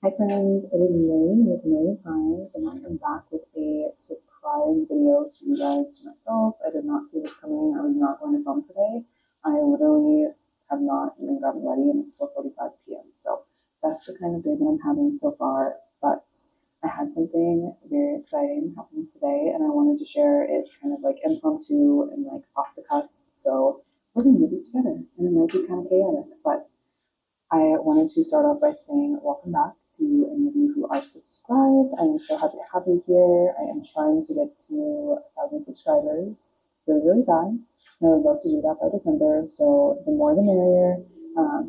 Hi friends, it is Millie with Millie's Vibes, and I am back with a surprise video to you guys, to myself. I did not see this coming. I was not going to film today. I literally have not even gotten ready, and it's 4:45 p.m. So that's the kind of day that I'm having so far. But I had something very exciting happening today, and I wanted to share it kind of like impromptu and like off the cusp. So we're gonna do this together, and it might be kind of chaotic, but I wanted to start off by saying welcome back to any of you who are subscribed. I am so happy to have you here. I am trying to get to 1,000 subscribers really, really bad. And I would love to do that by December. So the more the merrier.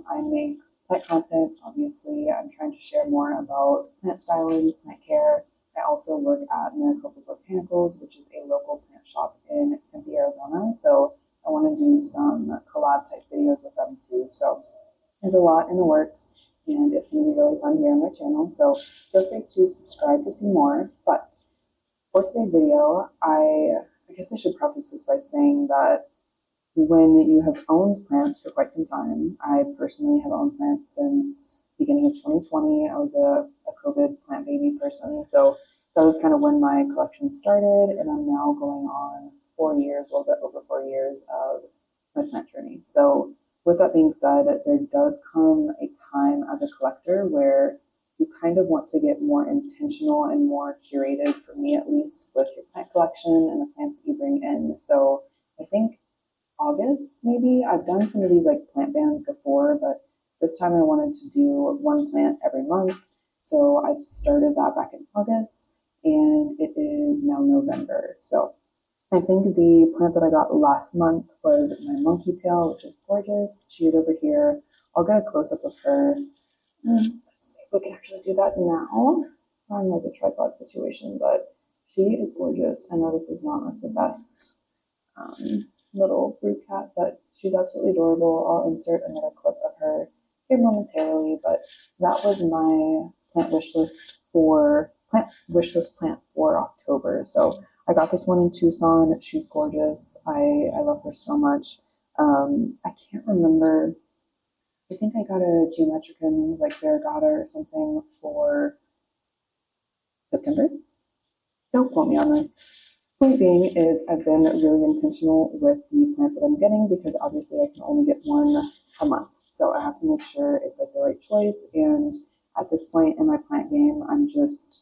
I make plant content, obviously. I'm trying to share more about plant styling, plant care. I also work at Maricopa Botanicals, which is a local plant shop in Tempe, Arizona. So I want to do some collab type videos with them too. So there's a lot in the works, and it's going to be really fun here on my channel, so feel free to subscribe to see more. But for today's video, I guess I should preface this by saying that when you have owned plants for quite some time, I personally have owned plants since beginning of 2020. I was a COVID plant baby person, so that was kind of when my collection started, and I'm now going on 4 years, a little bit over 4 years of my plant journey. So with that being said, there does come a time as a collector where you kind of want to get more intentional and more curated, for me at least, with your plant collection and the plants that you bring in. So I think August, maybe, I've done some of these like plant bands before, but this time I wanted to do one plant every month. So I've started that back in August, and it is now November. So I think the plant that I got last month was my monkey tail, which is gorgeous. She is over here. I'll get a close up of her. Let's see if we can actually do that now. We're on like a tripod situation, but she is gorgeous. I know this is not like the best little brood cat, but she's absolutely adorable. I'll insert another clip of her here momentarily, but that was my plant wish list plant for October. So I got this one in Tucson. She's gorgeous. I love her so much. I can't remember. I think I got a Geometricans like Variegata or something for September. Don't quote me on this. Point being is I've been really intentional with the plants that I'm getting, because obviously I can only get one a month. So I have to make sure it's like the right choice. And at this point in my plant game, I'm just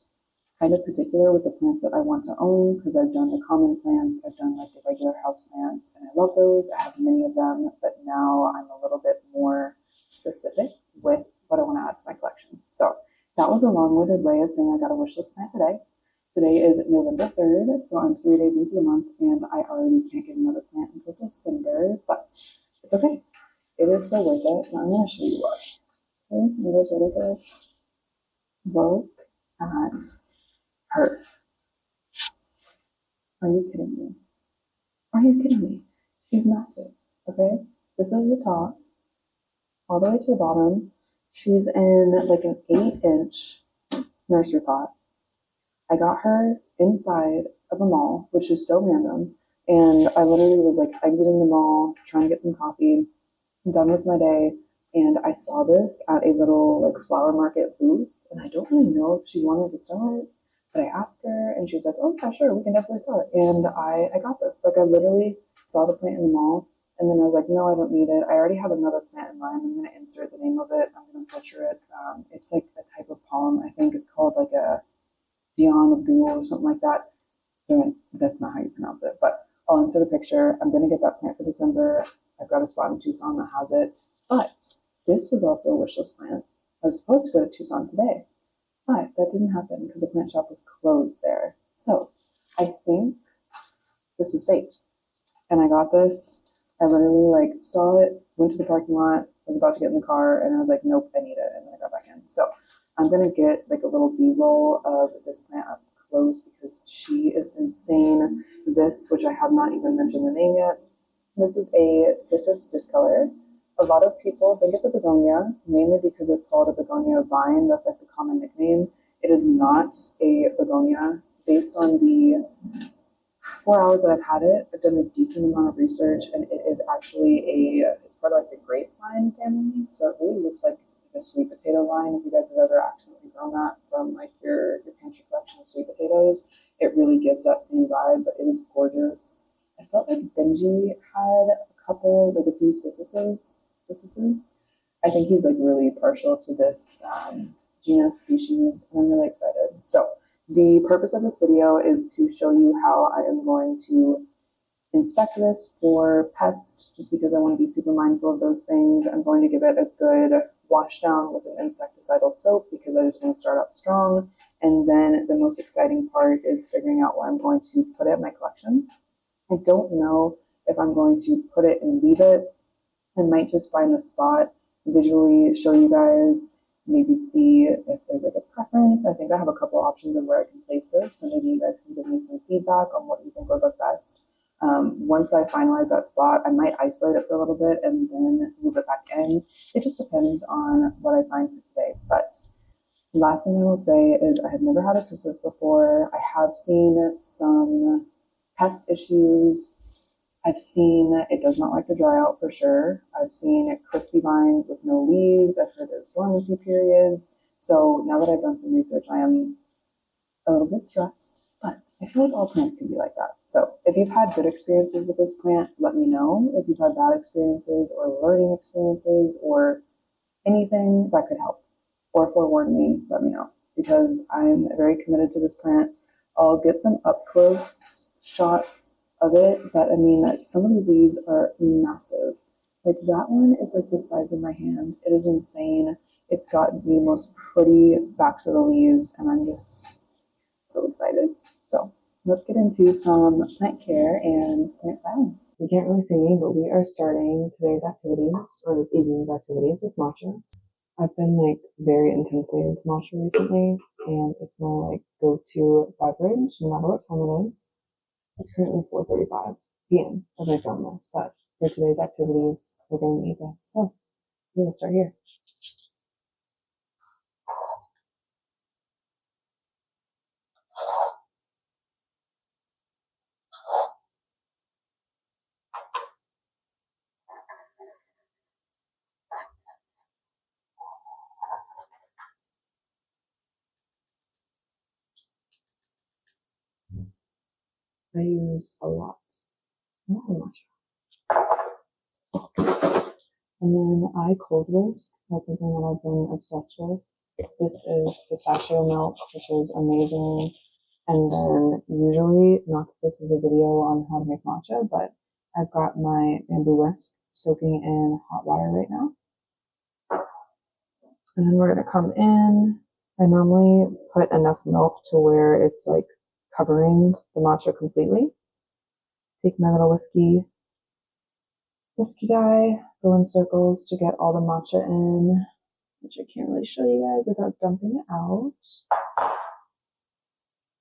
kind of particular with the plants that I want to own, because I've done the common plants, I've done like the regular house plants, and I love those. I have many of them, but now I'm a little bit more specific with what I want to add to my collection. So that was a long-winded way of saying I got a wish list plant today. Today is November 3rd, so I'm 3 days into the month, and I already can't get another plant until December, but it's okay. It is so worth it, and I'm going to show you why. Okay, you guys ready for this? Look at her. Are you kidding me? Are you kidding me? She's massive, okay? This is the top, all the way to the bottom. She's in like an 8-inch nursery pot. I got her inside of a mall, which is so random. And I literally was like exiting the mall, trying to get some coffee, done with my day. And I saw this at a little like flower market booth. And I don't really know if she wanted to sell it, but I asked her and she was like, oh yeah, sure, we can definitely sell it. And I got this. Like I literally saw the plant in the mall, and then I was like, no, I don't need it. I already have another plant in mind. I'm going to insert the name of it. I'm going to butcher it. It's like a type of palm. I think it's called like a Dion of Duel or something like that. That's not how you pronounce it, but I'll insert a picture. I'm going to get that plant for December. I've got a spot in Tucson that has it, but this was also a wish list plant. I was supposed to go to Tucson today, but that didn't happen because the plant shop was closed there. So I think this is fate. And I got this. I literally like saw it, went to the parking lot, was about to get in the car, and I was like, nope, I need it. And then I got back in. So I'm going to get like a little B-roll of this plant up close because she is insane. This, which I have not even mentioned the name yet, this is a Cissus Discolor. A lot of people think it's a begonia, mainly because it's called a begonia vine. That's like the common nickname. It is not a begonia. Based on the 4 hours that I've had it, I've done a decent amount of research, and it is actually it's part of like the grapevine family. So it really looks like a sweet potato vine. If you guys have ever accidentally grown that from like your pantry collection of sweet potatoes, it really gives that same vibe, but it is gorgeous. I felt like Benji had a few Cissuses. I think he's like really partial to this genus species, and I'm really excited. So the purpose of this video is to show you how I am going to inspect this for pest, just because I want to be super mindful of those things. I'm going to give it a good wash down with an insecticidal soap because I just want to start out strong. And then the most exciting part is figuring out where I'm going to put it in my collection. I don't know if I'm going to put it and leave it. I might just find the spot, visually show you guys, maybe see if there's like a preference. I think I have a couple options of where I can place this, so maybe you guys can give me some feedback on what you think would look best. Once I finalize that spot, I might isolate it for a little bit and then move it back in. It just depends on what I find for today. But last thing I will say is I have never had a cissus before. I have seen some pest issues. I've seen it does not like to dry out for sure. I've seen crispy vines with no leaves. I've heard there's dormancy periods. So now that I've done some research, I am a little bit stressed, but I feel like all plants can be like that. So if you've had good experiences with this plant, let me know. If you've had bad experiences or learning experiences or anything that could help or forewarn me, let me know, because I'm very committed to this plant. I'll get some up close shots of it, but I mean, some of these leaves are massive. Like that one is like the size of my hand. It is insane. It's got the most pretty backs of the leaves, and I'm just so excited. So let's get into some plant care and plant styling. You can't really see me, but we are starting today's activities, or this evening's activities, with matcha. I've been like very intensely into matcha recently, and it's my like go-to beverage no matter what time it is. It's currently 4:35 p.m. as I film this, but for today's activities, we're going to need this. So we're going to start here. I use a lot of matcha. And then I cold whisk. That's something that I've been obsessed with. This is pistachio milk, which is amazing. And then usually, not that this is a video on how to make matcha, but I've got my bamboo whisk soaking in hot water right now. And then we're going to come in. I normally put enough milk to where it's like covering the matcha completely. Take my little whiskey guy, go in circles to get all the matcha in, which I can't really show you guys without dumping it out.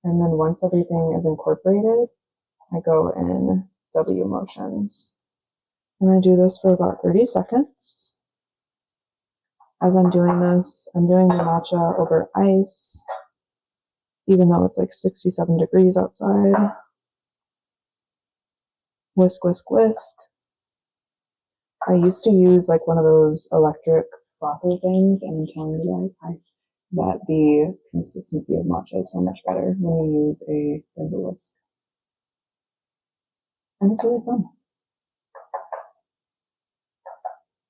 And then once everything is incorporated, I go in W motions. And I do this for about 30 seconds. As I'm doing this, I'm doing the matcha over ice, even though it's like 67 degrees outside. Whisk, whisk, whisk. I used to use like one of those electric frother things, and I'm telling you guys that the consistency of matcha is so much better when you use a bamboo whisk. And it's really fun.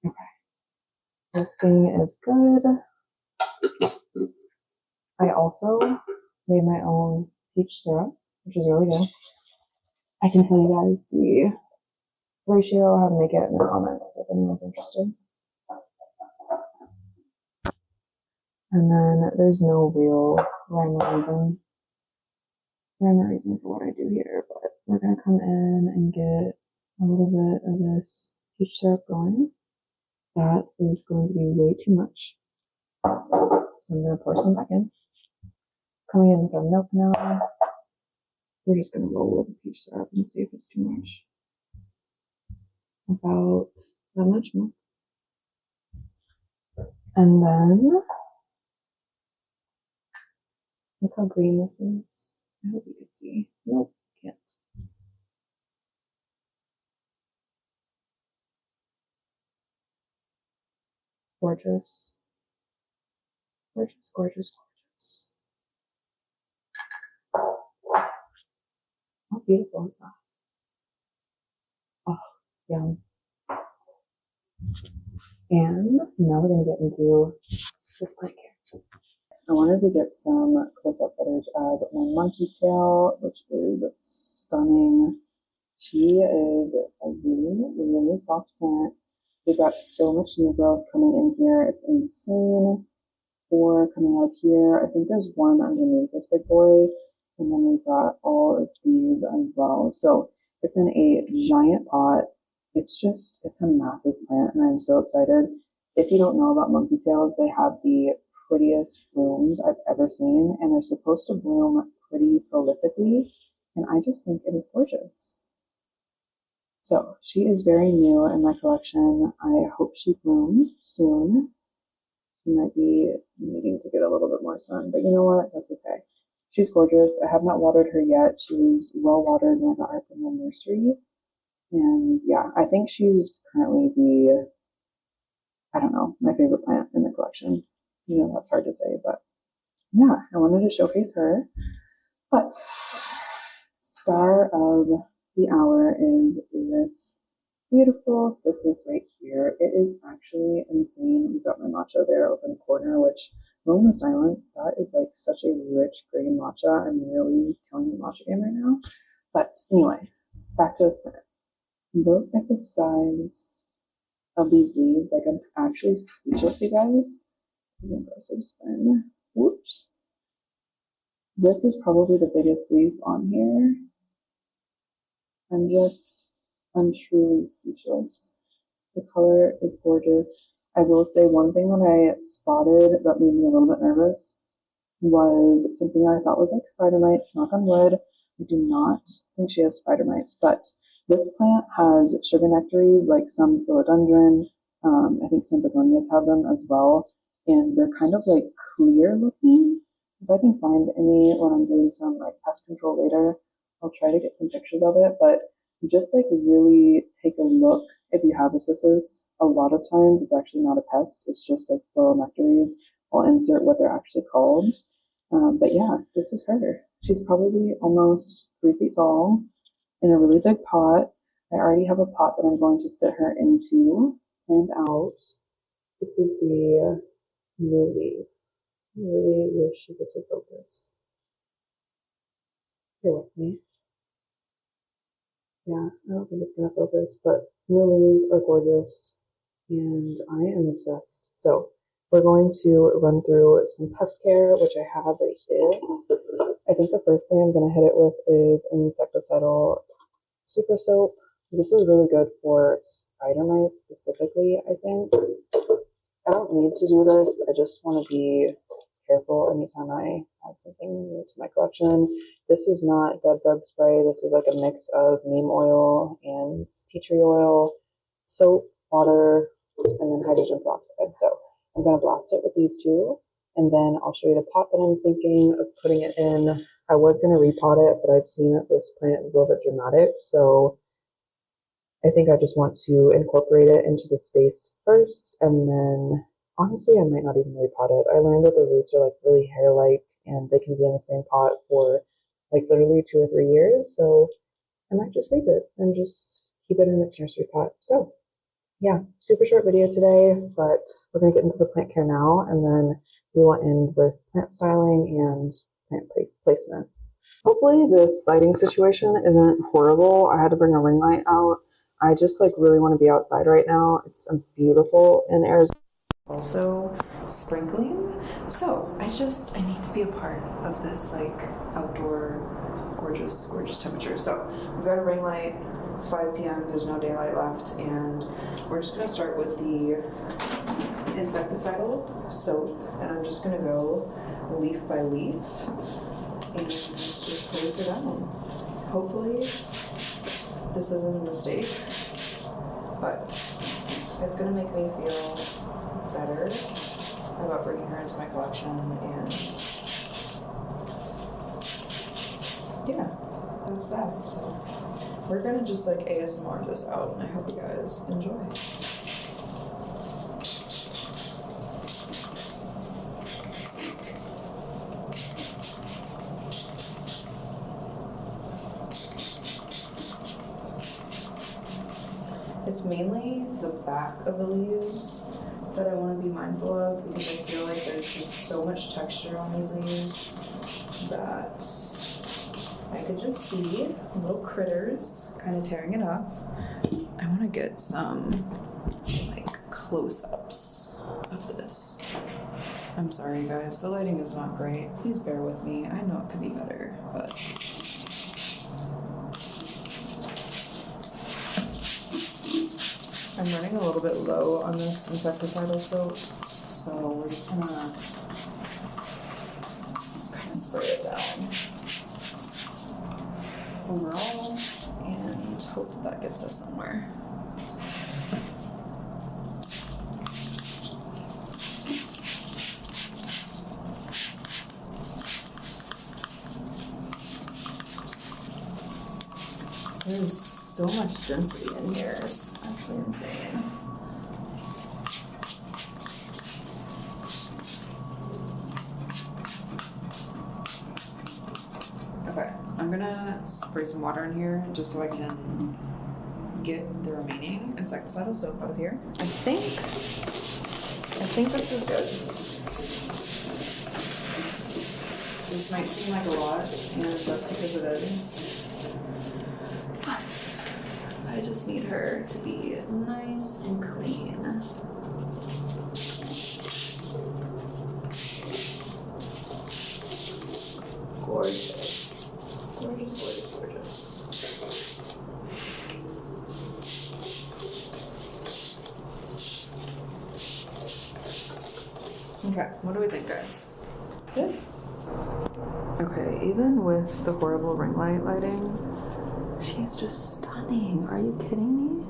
Okay. Whisking is good. I also made my own peach syrup, which is really good. I can tell you guys the ratio, how to make it in the comments if anyone's interested. And then there's no real rhyme or reason for what I do here, but we're going to come in and get a little bit of this peach syrup going. That is going to be way too much. So I'm going to pour some back in. Coming in with our milk now. We're just going to roll with the peach syrup and see if it's too much. About that much milk. And then, look how green this is. I hope you can see. Nope, can't. Gorgeous. Gorgeous, gorgeous, gorgeous. How beautiful is that? Oh, yum. And now we're gonna get into this plant care. I wanted to get some close-up footage of my monkey tail, which is stunning. She is a really, really soft plant. We've got so much new growth coming in here. It's insane. 4 coming out of here. I think there's 1 underneath this big boy. And then we've got all of these as well. So it's in a giant pot. It's a massive plant, and I'm so excited. If you don't know about monkey tails, they have the prettiest blooms I've ever seen, and they're supposed to bloom pretty prolifically, and I just think it is gorgeous. So she is very new in my collection. I hope she blooms soon. She might be needing to get a little bit more sun, but you know what? That's okay. She's gorgeous. I have not watered her yet. She was well watered when I got her from the nursery. And yeah, I think she's currently my favorite plant in the collection. You know, that's hard to say, but yeah, I wanted to showcase her. But star of the hour is this beautiful Cissus right here. It is actually insane. We've got my matcha there over in the corner, which, Roam the Silence, that is like such a rich green matcha. I'm really killing the matcha game right now. But anyway, back to this plant. Look at the size of these leaves. Like, I'm actually speechless, you guys. This is an impressive spin. Whoops. This is probably the biggest leaf on here. I'm truly speechless. The color is gorgeous. I will say one thing that I spotted that made me a little bit nervous was something that I thought was like spider mites. Knock on wood. I do not think she has spider mites, but this plant has sugar nectaries, like some philodendron. I think some begonias have them as well, and they're kind of like clear looking. If I can find any when I'm doing some like pest control later, I'll try to get some pictures of it. But just like really take a look if you have a cissus. A lot of times it's actually not a pest. It's just like philonectaries. I'll insert what they're actually called. But yeah, this is her. She's probably almost 3 feet tall in a really big pot. I already have a pot that I'm going to sit her into and out. This is the new leaf. I really wish this would focus. Bear with me. Yeah, I don't think it's going to focus, but new leaves are gorgeous, and I am obsessed. So we're going to run through some pest care, which I have right here. I think the first thing I'm going to hit it with is an insecticidal super soap. This is really good for spider mites specifically, I think. I don't need to do this. I just want to be careful anytime I add something new to my collection. This is not dead bug spray. This is like a mix of neem oil and tea tree oil, soap, water, and then hydrogen peroxide. So I'm going to blast it with these two, and then I'll show you the pot that I'm thinking of putting it in. I was going to repot it, but I've seen that this plant is a little bit dramatic, so I think I just want to incorporate it into the space first, and then honestly, I might not even repot it. I learned that the roots are like really hair-like, and they can be in the same pot for like literally 2 or 3 years. So I might just leave it and just keep it in its nursery pot. So yeah, super short video today, but we're gonna get into the plant care now, and then we will end with plant styling and plant placement. Hopefully this lighting situation isn't horrible. I had to bring a ring light out. I just like really want to be outside right now. It's beautiful in Arizona. Also sprinkling, so I need to be a part of this like outdoor gorgeous temperature. So we've got a ring light. It's 5 p.m. there's no daylight left, and we're just going to start with the insecticidal soap, and I'm just going to go leaf by leaf and just close it down. Hopefully this isn't a mistake, but it's going to make me feel better about bringing her into my collection, and yeah, that's that. So we're gonna just like ASMR this out, and I hope you guys enjoy. It's mainly the back of the leaves that I want to be mindful of because I feel like there's just so much texture on these leaves that I could just see little critters kind of tearing it up. I want to get some like close-ups of this. I'm sorry guys, the lighting is not great. Please bear with me. I know it could be better, but I'm running a little bit low on this insecticidal soap, so we're just gonna kind of spray it down overall and hope that that gets us somewhere. There's so much density in here, it's actually insane. Okay, I'm gonna spray some water in here just so I can get the remaining insecticidal soap out of here. I think this is good. This might seem like a lot, and that's because it is. But I just need her to be nice and clean. Gorgeous. Gorgeous, gorgeous, gorgeous. Okay, what do we think, guys? Good? Okay, even with the horrible ring light lighting, she's just stunning. Are you kidding me?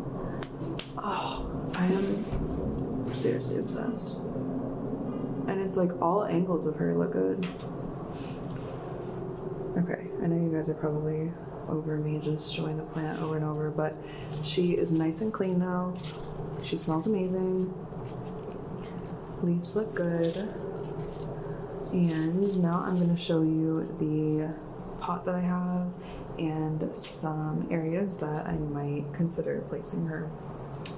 Oh, I am seriously obsessed. And it's like all angles of her look good. Okay, I know you guys are probably over me just showing the plant over and over, but she is nice and clean now. She smells amazing. Leaves look good. And now I'm going to show you the pot that I have and some areas that I might consider placing her.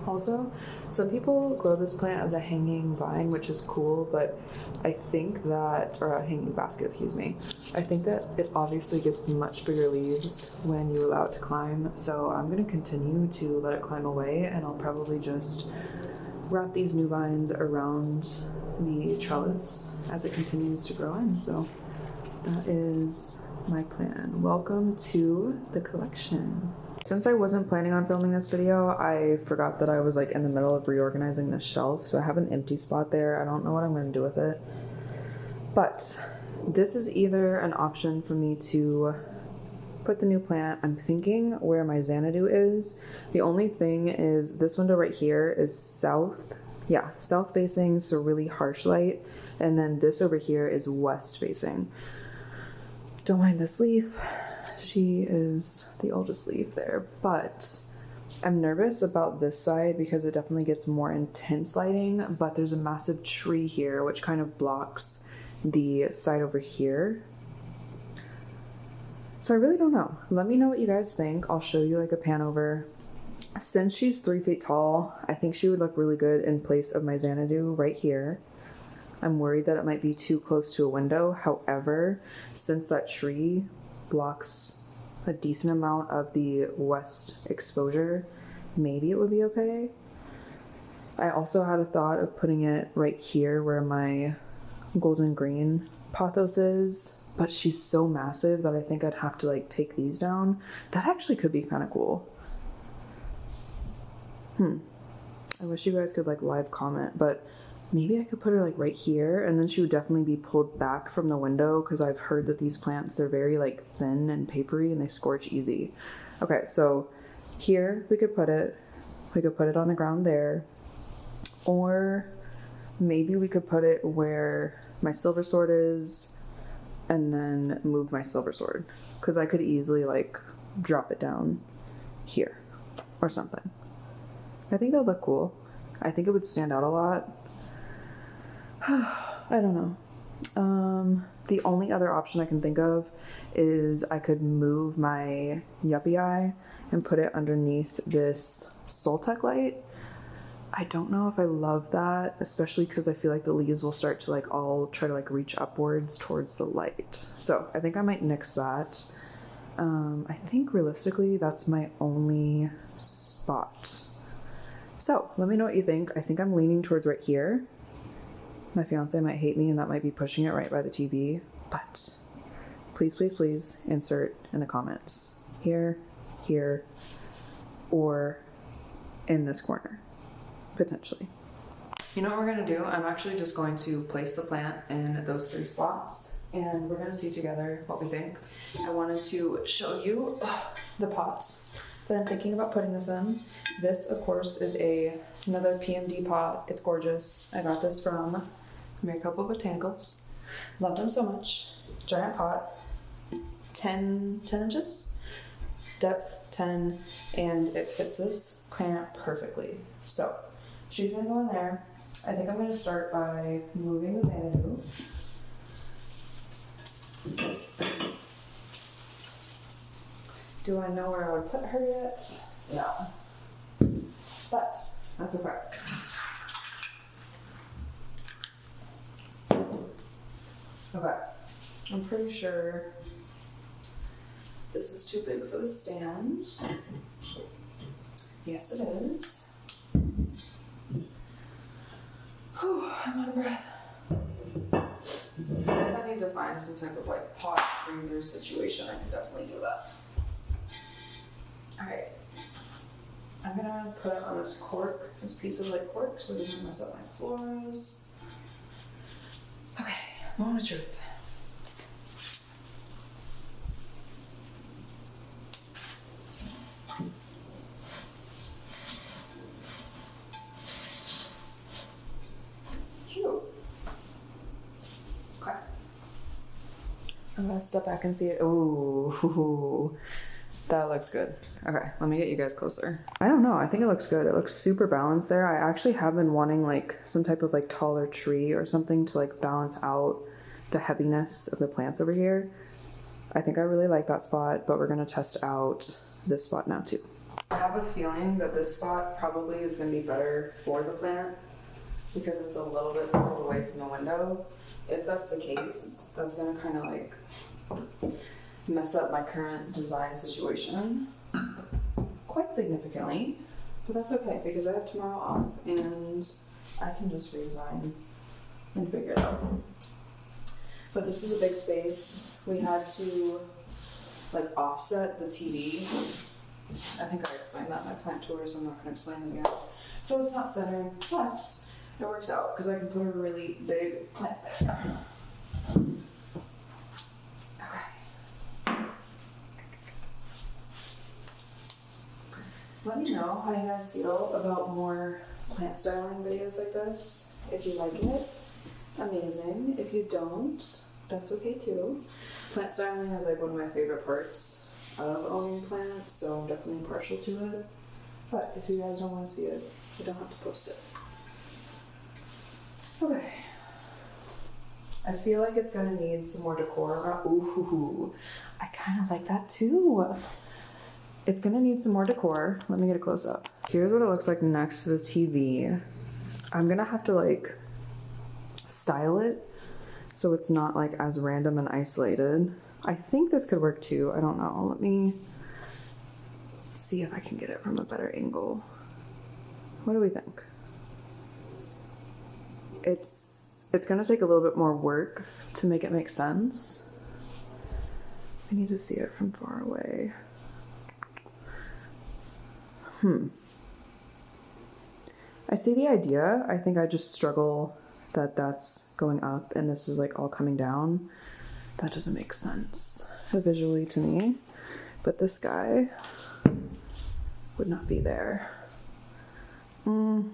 Also, some people grow this plant as a hanging vine, which is cool, but I think that, or a hanging basket, excuse me. I think that it obviously gets much bigger leaves when you allow it to climb, so I'm going to continue to let it climb away, and I'll probably just wrap these new vines around the trellis as it continues to grow in. So that is my plan. Welcome to the collection. Since I wasn't planning on filming this video, I forgot that I was like in the middle of reorganizing the shelf, so I have an empty spot there. I don't know what I'm going to do with it, but this is either an option for me to put the new plant. I'm thinking where my Xanadu is. The only thing is this window right here is south facing, so really harsh light, and then this over here is west facing. Don't mind this leaf. She is the oldest leaf there, but I'm nervous about this side because it definitely gets more intense lighting, but there's a massive tree here which kind of blocks the side over here. So I really don't know. Let me know what you guys think. I'll show you like a pan over. Since she's 3 feet tall, I think she would look really good in place of my Xanadu right here. I'm worried that it might be too close to a window. However, since that tree blocks a decent amount of the west exposure, maybe it would be okay. I also had a thought of putting it right here where my golden green pothos is, but she's so massive that I think I'd have to like take these down. That actually could be kind of cool. I wish you guys could like live comment, but maybe I could put her like right here, and then she would definitely be pulled back from the window because I've heard that these plants, they're very like thin and papery and they scorch easy. Okay, so here we could put it on the ground there, or maybe we could put it where my silver sword is and then move my silver sword, because I could easily like drop it down here or something. I think that would look cool. I think it would stand out a lot. I don't know. The only other option I can think of is I could move my yuppie eye and put it underneath this Soltec light. I don't know if I love that, especially because I feel like the leaves will start to like all try to like reach upwards towards the light. So I think I might nix that. I think realistically that's my only spot. So let me know what you think. I think I'm leaning towards right here. My fiance might hate me and that might be pushing it right by the TV, but please, please, please insert in the comments here, here, or in this corner. Potentially. You know what we're gonna do? I'm actually just going to place the plant in those 3 spots and we're gonna see together what we think. I wanted to show you the pot that I'm thinking about putting this in. This, of course, is another PMD pot. It's gorgeous. I got this from Maricopa Botanicals. Love them so much. Giant pot, 10 inches, depth 10, and it fits this plant perfectly. So she's gonna go in there. I think I'm gonna start by moving the Xanadu. Do I know where I would put her yet? No. But that's okay. Okay. I'm pretty sure this is too big for the stand. Yes, it is. Whew, I'm out of breath. If I need to find some type of like pot freezer situation, I can definitely do that. Alright. I'm gonna put it on this cork, this piece of like cork, so it doesn't mess up my floors. Okay, moment of truth. Cute. Okay. I'm gonna step back and see it. Ooh, that looks good. Okay, let me get you guys closer. I don't know, I think it looks good. It looks super balanced there. I actually have been wanting like some type of like taller tree or something to like balance out the heaviness of the plants over here. I think I really like that spot, but we're gonna test out this spot now too. I have a feeling that this spot probably is gonna be better for the plant because it's a little bit pulled away from the window. If that's the case, that's gonna kind of like mess up my current design situation quite significantly, but that's okay because I have tomorrow off and I can just redesign and figure it out. But this is a big space. We had to like offset the TV. I think I explained that in my plant tour, so I'm not going to explain it again. So it's not centered, but it works out because I can put a really big plant there. Let me know how you guys feel about more plant styling videos like this. If you like it, amazing. If you don't, that's okay too. Plant styling is like one of my favorite parts of owning plants, so I'm definitely partial to it. But if you guys don't want to see it, you don't have to post it. Okay. I feel like it's gonna need some more decor. Ooh, I kind of like that too. It's gonna need some more decor. Let me get a close up. Here's what it looks like next to the TV. I'm gonna have to like style it so it's not like as random and isolated. I think this could work too. I don't know. Let me see if I can get it from a better angle. What do we think? It's gonna take a little bit more work to make it make sense. I need to see it from far away. I see the idea. I think I just struggle that that's going up and this is like all coming down. That doesn't make sense visually to me. But this guy would not be there. Ouch.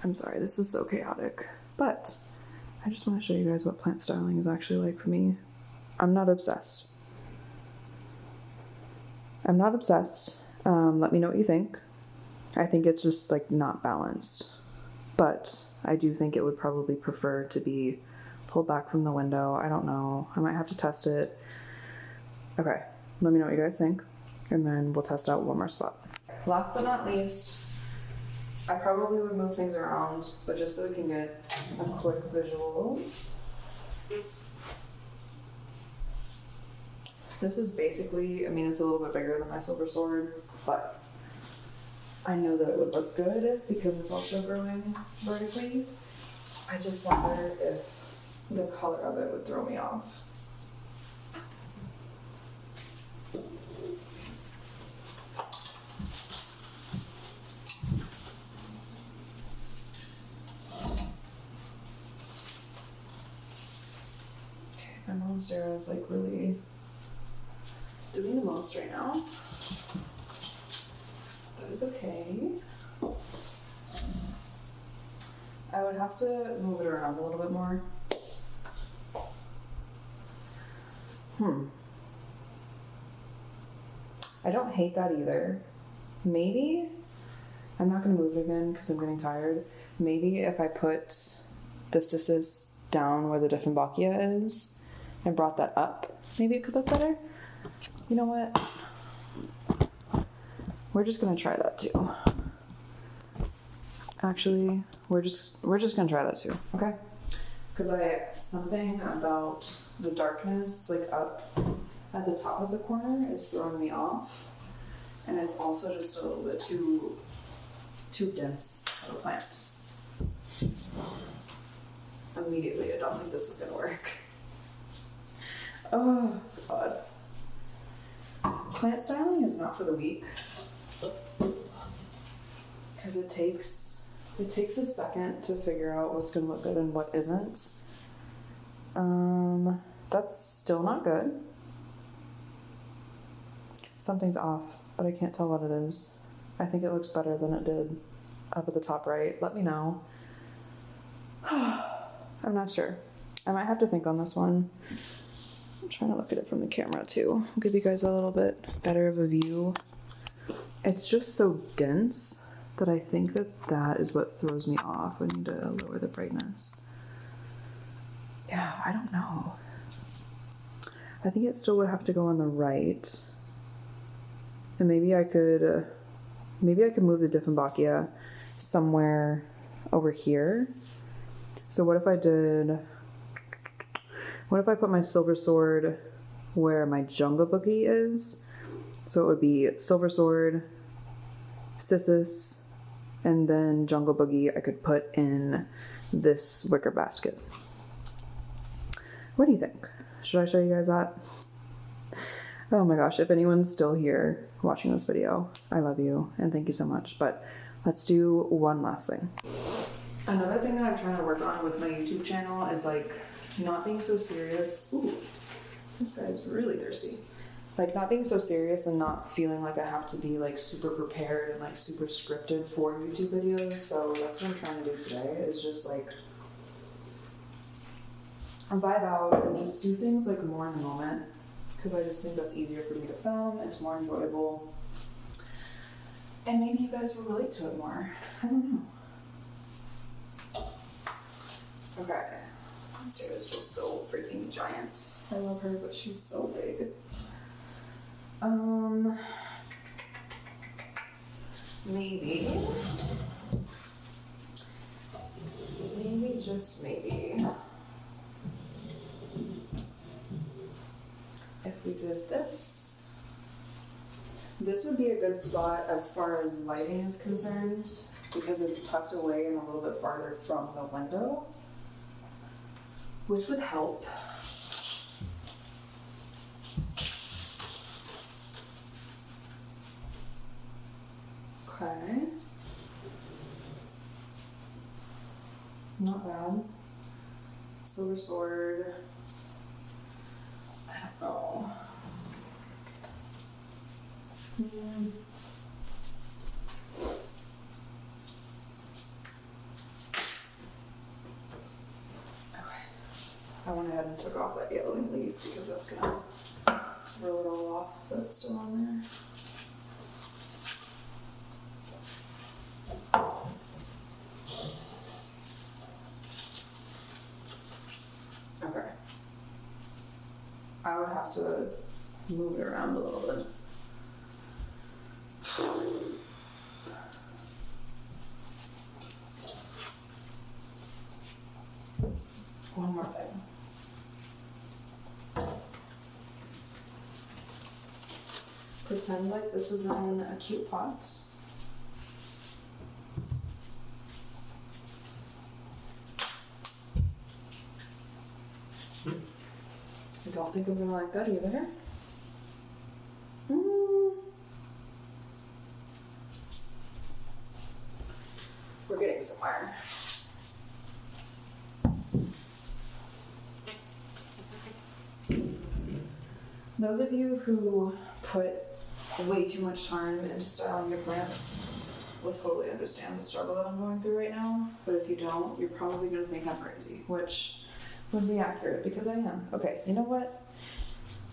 I'm sorry, this is so chaotic. But I just want to show you guys what plant styling is actually like for me. I'm not obsessed. Let me know what you think. I think it's just like not balanced, but I do think it would probably prefer to be pulled back from the window. I don't know. I might have to test it. Okay. Let me know what you guys think, and then we'll test out one more spot. Last but not least, I probably would move things around, but just so we can get a quick visual. This is basically, I mean, it's a little bit bigger than my silver sword, but I know that it would look good because it's also growing vertically. I just wonder if the color of it would throw me off. My monstera is like really doing the most right now. That is okay. I would have to move it around a little bit more. I don't hate that either. Maybe, I'm not gonna move it again because I'm getting tired. Maybe if I put the Cissus down where the Dieffenbachia is and brought that up, maybe it could look better. You know what? We're just gonna try that too. Actually, we're just gonna try that too, okay? Because something about the darkness, like up at the top of the corner, is throwing me off, and it's also just a little bit too dense of a plant. Immediately, I don't think this is gonna work. Oh God. Plant styling is not for the weak, because it takes a second to figure out what's gonna look good and what isn't. That's still not good. Something's off, but I can't tell what it is. I think it looks better than it did up at the top right. Let me know. I'm not sure. I might have to think on this one. I'm trying to look at it from the camera too. I'll give you guys a little bit better of a view. It's just so dense that I think that is what throws me off. I need to lower the brightness. Yeah, I don't know. I think it still would have to go on the right. And maybe I could move the Dieffenbachia somewhere over here. So what if I put my silver sword where my jungle boogie is? So it would be silver sword, Cissus, and then jungle boogie I could put in this wicker basket. What do you think? Should I show you guys that? Oh my gosh, if anyone's still here watching this video, I love you and thank you so much. But let's do one last thing. Another thing that I'm trying to work on with my YouTube channel is like not being so serious. Ooh, this guy's really thirsty. Like not being so serious and not feeling like I have to be like super prepared and like super scripted for YouTube videos. So that's what I'm trying to do today, is just like vibe out and just do things like more in the moment, because I just think that's easier for me to film. It's more enjoyable, and maybe you guys will relate to it more. I don't know. Okay, Monster is just so freaking giant. I love her, but she's so big. Maybe, just maybe, if we did this would be a good spot as far as lighting is concerned, because it's tucked away and a little bit farther from the window, which would help. Okay. Not bad. Silver sword. I don't know. Okay. I went ahead and took off that yellowing leaf because that's gonna roll it all off if that's still on there. Okay. I would have to move it around a little bit. One more thing. Pretend like this was in a cute pot. I don't think I'm gonna like that either. We're getting somewhere. Those of you who put way too much time into styling your plants will totally understand the struggle that I'm going through right now. But if you don't, you're probably gonna think I'm crazy, which would be accurate because I am. Okay, you know what?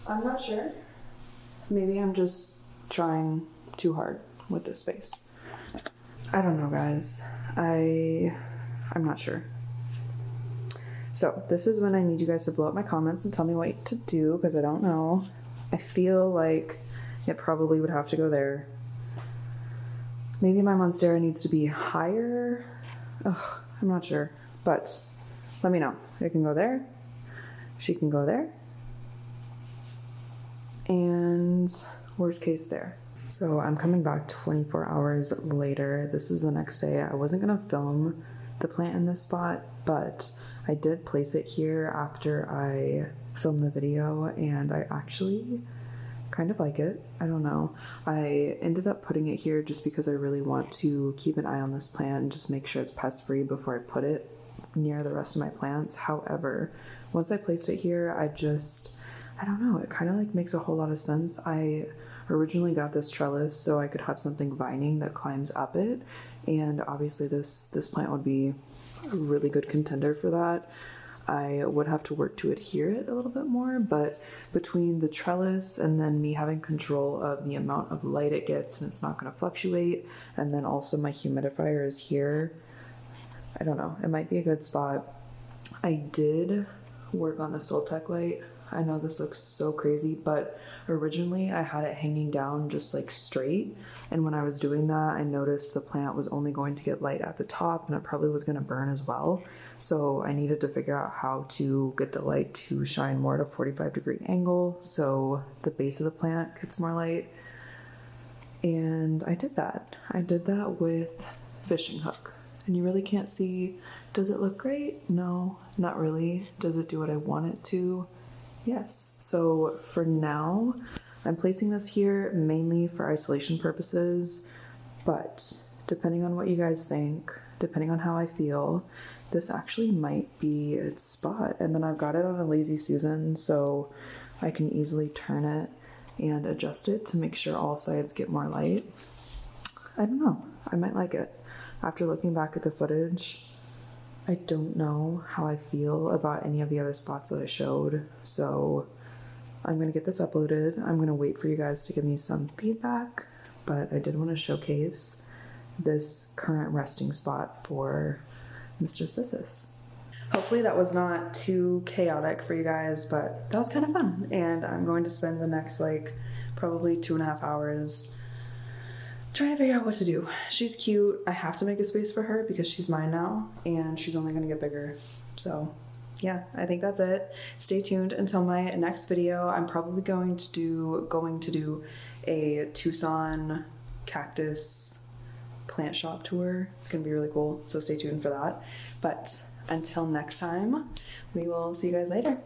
I'm not sure. Maybe I'm just trying too hard with this space. I don't know, guys. I'm not sure. So this is when I need you guys to blow up my comments and tell me what to do because I don't know. I feel like it probably would have to go there. Maybe my monstera needs to be higher. Ugh, I'm not sure, but let me know. It can go there. She can go there. And worst case there. So I'm coming back 24 hours later. This is the next day. I wasn't gonna film the plant in this spot, but I did place it here after I filmed the video and I actually kind of like it. I don't know. I ended up putting it here just because I really want to keep an eye on this plant and just make sure it's pest free before I put it near the rest of my plants. However, once I placed it here, I don't know, it kind of like makes a whole lot of sense. I originally got this trellis so I could have something vining that climbs up it, and obviously this plant would be a really good contender for that. I would have to work to adhere it a little bit more, but between the trellis and then me having control of the amount of light it gets and it's not going to fluctuate, and then also my humidifier is here, I don't know, it might be a good spot. I did work on the Soltec light. I know this looks so crazy, but originally I had it hanging down just like straight, and when I was doing that I noticed the plant was only going to get light at the top and it probably was going to burn as well. So I needed to figure out how to get the light to shine more at a 45-degree angle so the base of the plant gets more light, and I did that. I did that with fishing hook, and you really can't see. Does it look great? No, not really. Does it do what I want it to? Yes. So for now, I'm placing this here mainly for isolation purposes, but depending on what you guys think, depending on how I feel, this actually might be its spot. And then I've got it on a lazy Susan, so I can easily turn it and adjust it to make sure all sides get more light. I don't know. I might like it. After looking back at the footage, I don't know how I feel about any of the other spots that I showed, so I'm going to get this uploaded. I'm going to wait for you guys to give me some feedback, but I did want to showcase this current resting spot for Mr. Cissus. Hopefully that was not too chaotic for you guys, but that was kind of fun, and I'm going to spend the next probably 2.5 hours trying to figure out what to do. She's cute. I have to make a space for her because she's mine now and she's only going to get bigger. So yeah, I think that's it. Stay tuned until my next video. I'm probably going to do a Tucson cactus plant shop tour. It's going to be really cool. So stay tuned for that. But until next time, we will see you guys later.